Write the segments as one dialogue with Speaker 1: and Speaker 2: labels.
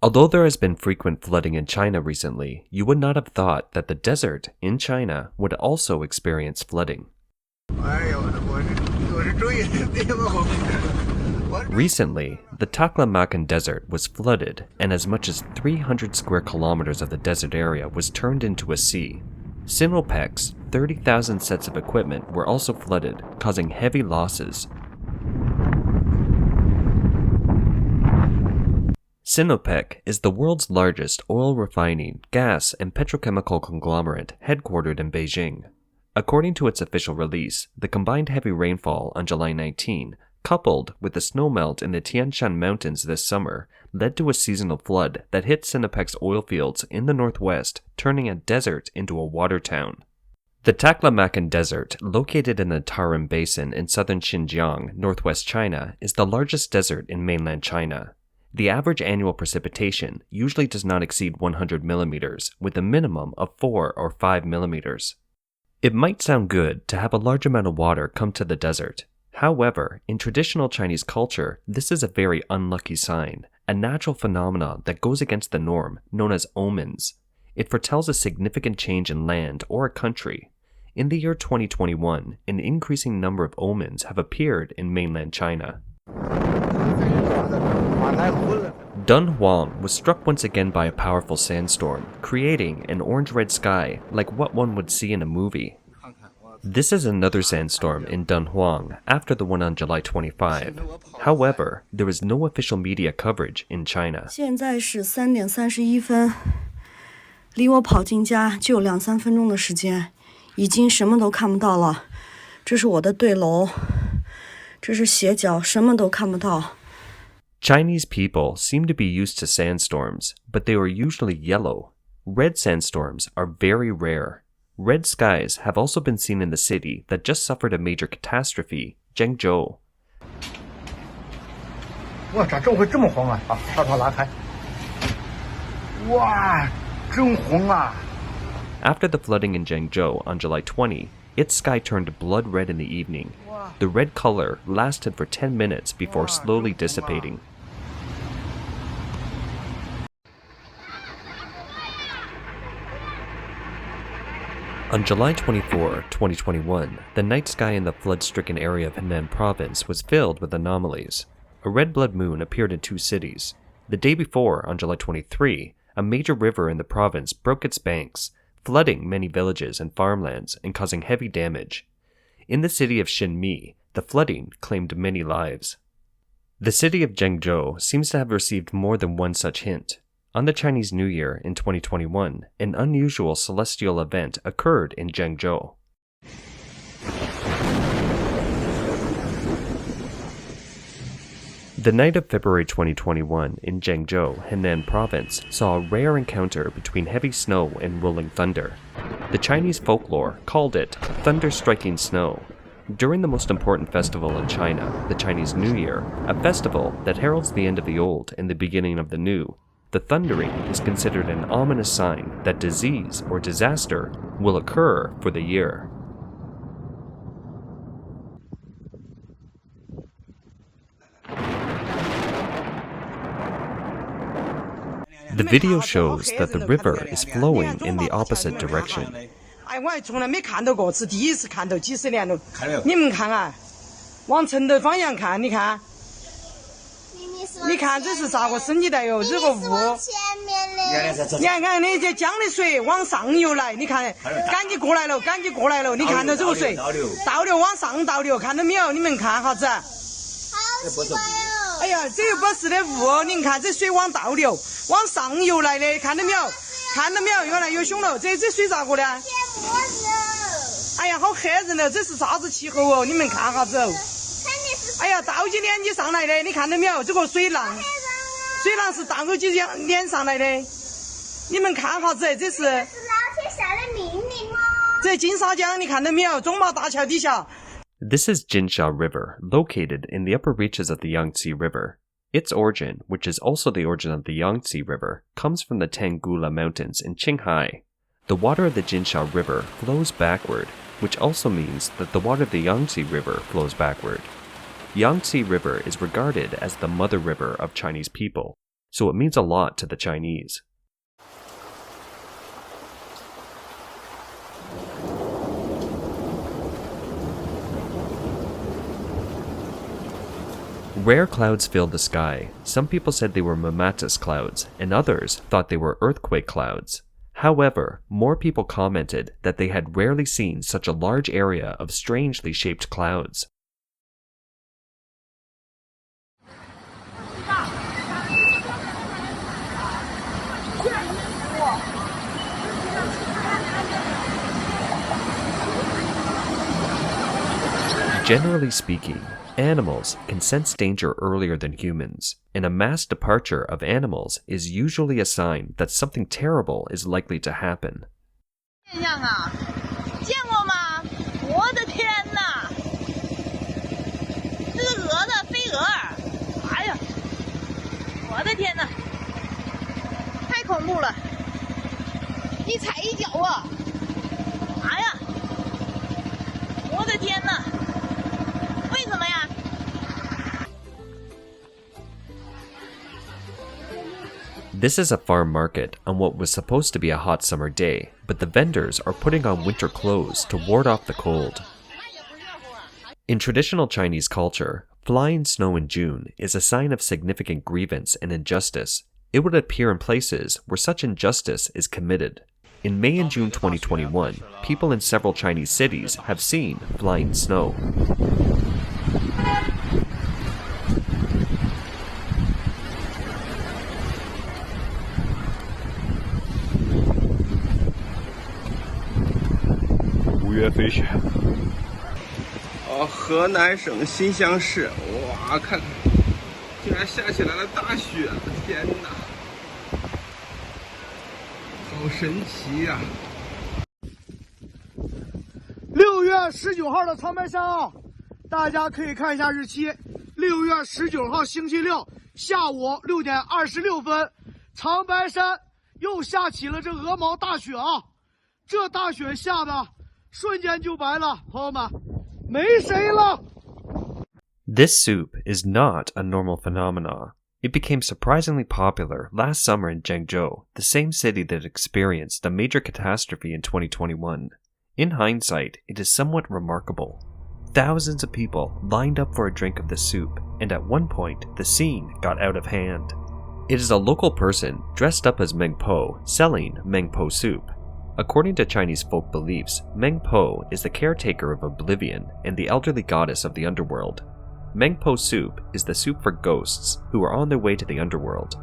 Speaker 1: Although there has been frequent flooding in China recently, you would not have thought that the desert in China would also experience flooding. Recently, the Taklamakan desert was flooded, and as much as 300 square kilometers of the desert area was turned into a sea. Sinopec's 30,000 sets of equipment were also flooded, causing heavy losses. Sinopec is the world's largest oil refining, gas, and petrochemical conglomerate headquartered in Beijing. According to its official release, the combined heavy rainfall on July 19, coupled with the snowmelt in the Tian Shan Mountains this summer, led to a seasonal flood that hit Sinopec's oil fields in the northwest, turning a desert into a water town. The Taklamakan Desert, located in the Tarim Basin in southern Xinjiang, northwest China, is the largest desert in mainland China. The average annual precipitation usually does not exceed 100 millimeters, with a minimum of 4 or 5 millimeters. It might sound good to have a large amount of water come to the desert. However, in traditional Chinese culture, this is a very unlucky sign, a natural phenomenon that goes against the norm, known as omens. It foretells a significant change in land or a country. In the year 2021, an increasing number of omens have appeared in mainland China. Dunhuang was struck once again by a powerful sandstorm, creating an orange-red sky like what one would see in a movie. This is another sandstorm in Dunhuang after the one on July 25. However, there is no official media coverage in China.
Speaker 2: 现在是3点31分，离我跑进家就有2-3分钟的时间，已经什么都看不到了。这是我的对楼，这是斜角，什么都看不到。
Speaker 1: Chinese people seem to be used to sandstorms, but they are usually yellow. Red sandstorms are very rare. Red skies have also been seen in the city that just suffered a major catastrophe, Zhengzhou.
Speaker 3: 哇，咋这回这么红啊？啊，把它拉开。哇，真红啊！
Speaker 1: After the flooding in Zhengzhou on July 20, its sky turned blood red in the evening. The red color lasted for 10 minutes before slowly dissipating. On July 24, 2021, the night sky in the flood-stricken area of Henan province was filled with anomalies. A red blood moon appeared in 2 cities. The day before, on July 23, a major river in the province broke its banks, flooding many villages and farmlands and causing heavy damage. In the city of Xinmi, the flooding claimed many lives. The city of Zhengzhou seems to have received more than one such hint. On the Chinese New Year in 2021, an unusual celestial event occurred in Zhengzhou. The night of February 2021 in Zhengzhou, Henan province, saw a rare encounter between heavy snow and rolling thunder. The Chinese folklore called it thunder-striking snow. During the most important festival in China, the Chinese New Year, a festival that heralds the end of the old and the beginning of the new, the thundering is considered an ominous sign that disease or disaster will occur for the year. The video shows that the river is flowing in the opposite direction.
Speaker 4: 哎，我还从来没看到过，是第一次看到，几十年了。你们看啊，往城头方向看，你看，你看这是啥个升起来哟？这个雾，你看看那些江的水往上游来，你看，赶紧过来了，赶紧过来了，你看到这个水倒流往上倒流，看到没有？你们看哈子。好奇怪哦！哎呀，这又不是的雾，你看这水往倒流，往上游来的，看到没有？看到没有？越来越凶了，这水咋个的？哎呀，好吓人了！这是啥子气候哦？你们看哈子哦。哎呀，倒起脸就上来的，你看到没有？这个水浪是倒起脸上来的。你们看哈子，这是老天下的命令哦。这金沙江你看到没有？中毛大桥底下。
Speaker 1: This is Jinsha River, located in the upper reaches of the Yangtze River. Its origin, which is also the origin of the Yangtze River, comes from the Tanggula Mountains in Qinghai. The water of the Jinsha River flows backward, which also means that the water of the Yangtze River flows backward. Yangtze River is regarded as the mother river of Chinese people. so it means a lot to the Chinese. Rare clouds filled the sky. Some people said they were mammatus clouds, and others thought they were earthquake clouds. However, more people commented that they had rarely seen such a large area of strangely shaped clouds. Generally speaking, animals can sense danger earlier than humans, and a mass departure of animals is usually a sign that something terrible is likely to happen. This is a farm market on what was supposed to be a hot summer day, but the vendors are putting on winter clothes to ward off the cold. In traditional Chinese culture, flying snow in June is a sign of significant grievance and injustice. It would appear in places where such injustice is committed. In May and June 2021, people in several Chinese cities have seen flying snow.
Speaker 5: Fish. 河南省新乡市，哇，看看，竟然下起来了大雪！天哪，好神奇呀
Speaker 3: ！6月19号的长白山啊，大家可以看一下日期，6月19号星期六下午6点26分，长白山又下起了这鹅毛大雪啊！这大雪下的。 瞬间就白了，朋友们，没谁了。
Speaker 1: This soup is not a normal phenomenon. It became surprisingly popular last summer in Zhengzhou, the same city that experienced a major catastrophe in 2021. In hindsight, it is somewhat remarkable. Thousands of people lined up for a drink of the soup, and at one point, the scene got out of hand. It is a local person dressed up as Meng selling Meng soup. According to Chinese folk beliefs, Meng is the caretaker of oblivion and the elderly goddess of the underworld. Meng soup is the soup for ghosts who are on their way to the underworld.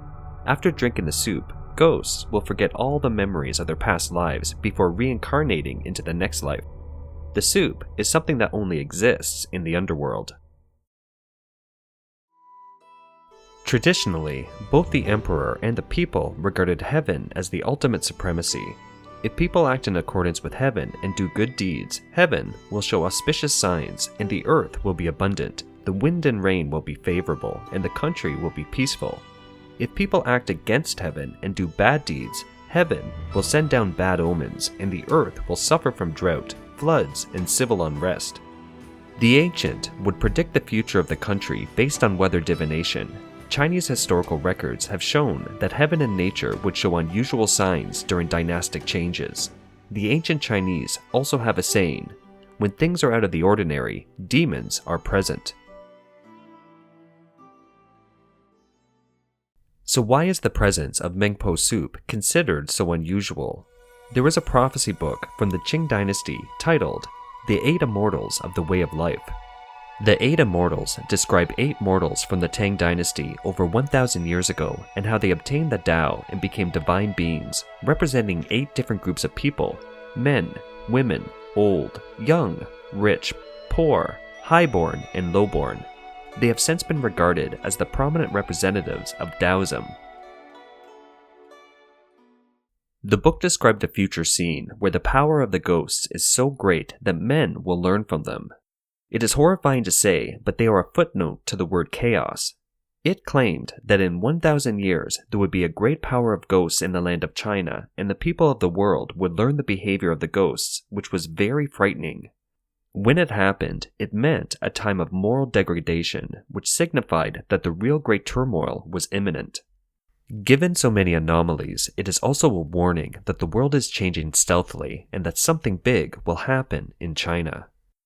Speaker 1: After drinking the soup, ghosts will forget all the memories of their past lives before reincarnating into the next life. The soup is something that only exists in the underworld. Traditionally, both the emperor and the people regarded heaven as the ultimate supremacy. If people act in accordance with heaven and do good deeds, heaven will show auspicious signs, and the earth will be abundant, the wind and rain will be favorable, and the country will be peaceful. If people act against heaven and do bad deeds, heaven will send down bad omens, and the earth will suffer from drought, floods, and civil unrest. The ancient would predict the future of the country based on weather divination. Chinese historical records have shown that heaven and nature would show unusual signs during dynastic changes. The ancient Chinese also have a saying, "When things are out of the ordinary, demons are present." So why is the presence of Meng soup considered so unusual? There is a prophecy book from the Qing dynasty titled The 8 Immortals of the Way of Life. The 8 Immortals describe 8 mortals from the Tang dynasty over 1,000 years ago and how they obtained the Tao and became divine beings, representing 8 different groups of people: men, women, old, young, rich, poor, highborn, and lowborn. They have since been regarded as the prominent representatives of Taoism. The book described a future scene where the power of the ghosts is so great that men will learn from them. It is horrifying to say, but they are a footnote to the word chaos. It claimed that in 1,000 years there would be a great power of ghosts in the land of China, and the people of the world would learn the behavior of the ghosts, which was very frightening. When it happened, it meant a time of moral degradation, which signified that the real great turmoil was imminent. Given so many anomalies, it is also a warning that the world is changing stealthily and that something big will happen in China.